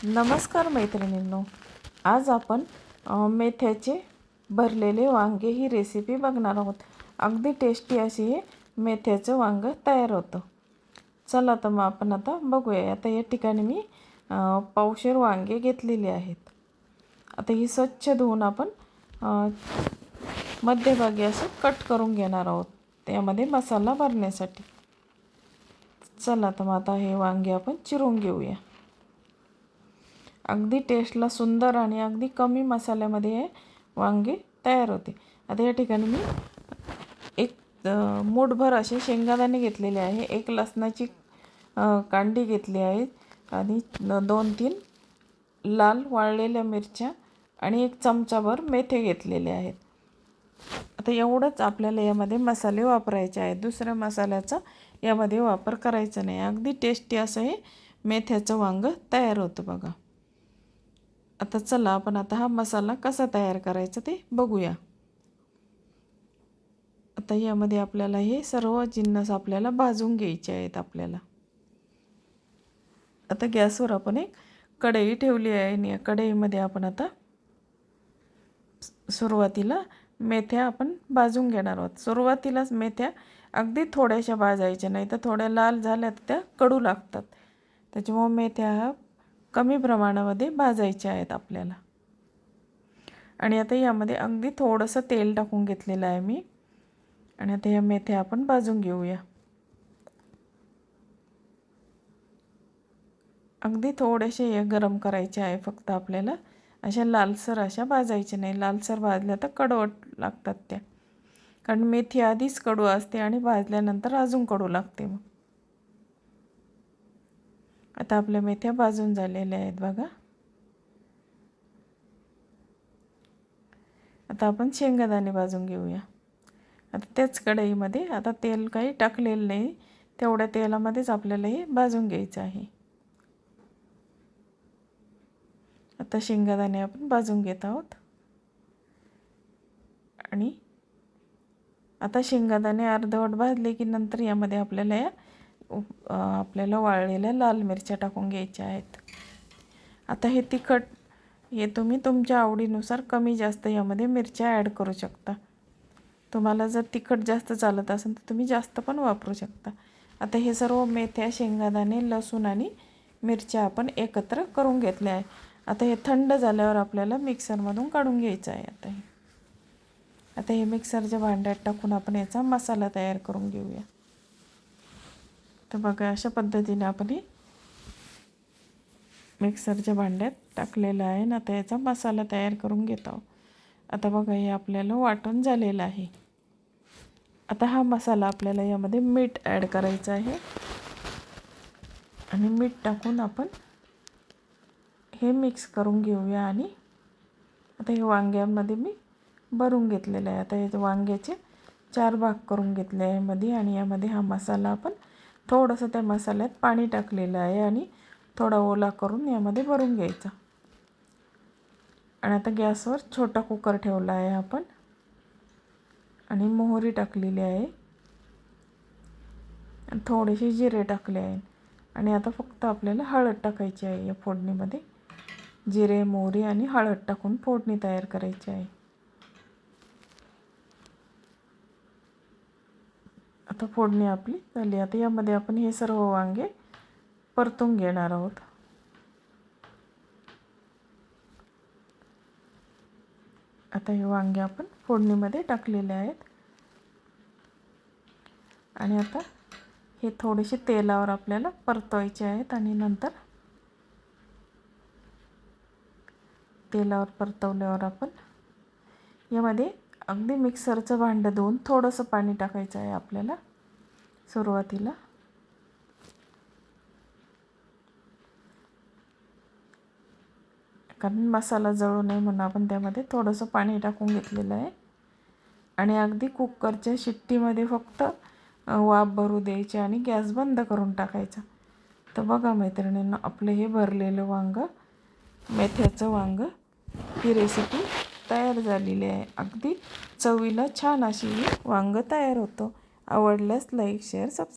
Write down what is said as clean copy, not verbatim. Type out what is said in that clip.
नमस्कार मैत्रिणींनो, आज आपण मेथ्याचे भरलेले वांगे ही रेसिपी बघणार आहोत। अगदी टेस्टी अशी हे मेथ्याचं वांगं तयार होतं। चला तर मग आपण आता बघूया। आता या ठिकाणी मी पावशेर वांगे घेतलेले आहेत। आता ही स्वच्छ धुवून आपण मध्यभागी असं कट करून घेणार आहोत त्यामध्ये मसाला भरण्यासाठी। चला तर मग आता हे वांगे आपण चिरून घेऊया। अगदी टेस्टला सुंदर आणि अगदी कमी मसाल्यामध्ये हे वांगे तयार होते। आता या ठिकाणी मी एक मूठभर असे शेंगदाणे घेतलेले आहे, एक लसणाची कांडी घेतली आहे आणि 2-3 लाल वाळलेल्या मिरच्या आणि एक चमचाभर मेथे घेतलेले आहेत। आता एवढंच आपल्याला यामध्ये मसाले वापरायचे आहेत, दुसऱ्या मसाल्याचा यामध्ये वापर करायचा नाही। अगदी टेस्टी असं हे मेथ्याचं वांगं तयार होतं बघा। आता चला आपण आता हा मसाला कसा तयार करायचा ते बघूया। आता यामध्ये आपल्याला हे सर्व जिन्नस आपल्याला भाजून घ्यायचे आहेत आपल्याला। आता गॅसवर आपण एक कढई ठेवली आहे आणि या कढईमध्ये आपण आता सुरुवातीला मेथ्या आपण भाजून घेणार आहोत। सुरुवातीलाच मेथ्या अगदी थोड्याशा भाजायच्या, नाही तर थोड्या लाल झाल्या तर त्या कडू लागतात। त्याच्यामुळे मेथ्या कमी प्रमाणामध्ये भाजायच्या आहेत आपल्याला। आणि आता यामध्ये अगदी थोडंसं तेल टाकून घेतलेलं आहे मी आणि आता या मेथ्या आपण भाजून घेऊया। अगदी थोडेसे हे गरम करायचे आहे फक्त आपल्याला, अशा लालसर अशा भाजायच्या नाही। लालसर भाजल्या तर कडवट लागतात त्या, कारण मेथी आधीच कडू असते आणि भाजल्यानंतर अजून कडू लागते। मग आता आपल्या मेथ्या भाजून झालेल्या आहेत बघा। आता आपण शेंगदाणे भाजून घेऊया। आता त्याच कढईमध्ये आता तेल काही टाकलेलं नाही, तेवढ्या तेलामध्येच आपल्याला हे भाजून घ्यायचं आहे। आता शेंगदाणे आपण भाजून घेत आहोत आणि आता शेंगदाणे अर्धवट भाजले की नंतर यामध्ये आपल्याला वाळलेल्या लाल मिरच्या टाकून घ्यायच्या आहेत। आता हे तिखट हे तुम्ही तुमच्या आवडीनुसार कमी जास्त यामध्ये मिरच्या ॲड करू शकता। तुम्हाला जर तिखट जास्त चालत असेल तर तुम्ही जास्त पण वापरू शकता। आता हे सर्व मेथ्या, शेंगदाणे, लसूण आणि मिरच्या आपण एकत्र करून घेतले आहे। आता हे थंड झाल्यावर आपल्याला मिक्सरमधून काढून घ्यायचं आहे। आता हे मिक्सरच्या भांड्यात टाकून आपण याचा मसाला तयार करून घेऊया। तर बघा अशा पद्धतीने आपण हे मिक्सरच्या भांड्यात टाकलेलं आहे ना, आता याचा मसाला तयार करून घेत आहोत। आता बघा हे आपल्याला वाटून झालेलं आहे। आता हा मसाला आपल्याला यामध्ये मीठ ॲड करायचं आहे आणि मीठ टाकून आपण हे मिक्स करून घेऊया। आणि आता हे वांग्यामध्ये मी भरून घेतलेलं आहे। आता हे वांग्याचे 4 भाग करून घेतले आहे मध्ये, आणि यामध्ये हा मसाला आपण थोडंसं त्या मसाल्यात पाणी टाकलेलं आहे आणि थोडा ओला करून यामध्ये भरून घ्यायचा। आणि आता गॅसवर छोटा कुकर ठेवला आहे आपण आणि मोहरी टाकलेली आहे आणि थोडेसे जिरे टाकले आहे आणि आता फक्त आपल्याला हळद टाकायची आहे। या फोडणीमध्ये जिरे, मोहरी आणि हळद टाकून फोडणी तयार करायची आहे। आता फोडणी आपली झाली। आता यामध्ये आपण हे सर्व वांगे परतून घेणार आहोत। आता हे वांगे आपण फोडणीमध्ये टाकलेले आहेत आणि आता हे थोडेसे तेलावर आपल्याला परतवायचे आहेत आणि नंतर तेलावर परतवल्यावर आपण यामध्ये अगदी मिक्सरचं भांडं धुवून थोडंसं पाणी टाकायचं आहे आपल्याला सुरुवातीला। कारण मसाला जळू नये म्हणून आपण त्यामध्ये थोडंसं पाणी टाकून घेतलेलं आहे आणि अगदी कुकरच्या शिट्टीमध्ये फक्त वाफ भरू द्यायची आणि गॅस बंद करून टाकायचा। तर बघा मैत्रिणींनो, आपलं हे भरलेलं वांगं, मेथ्याचं वांगं ही रेसिपी तयार झालेली आहे। अगदी चवीला छान अशी वांगं तयार होतं। आवडल्यास लाईक, शेअर, सबस्क्राईब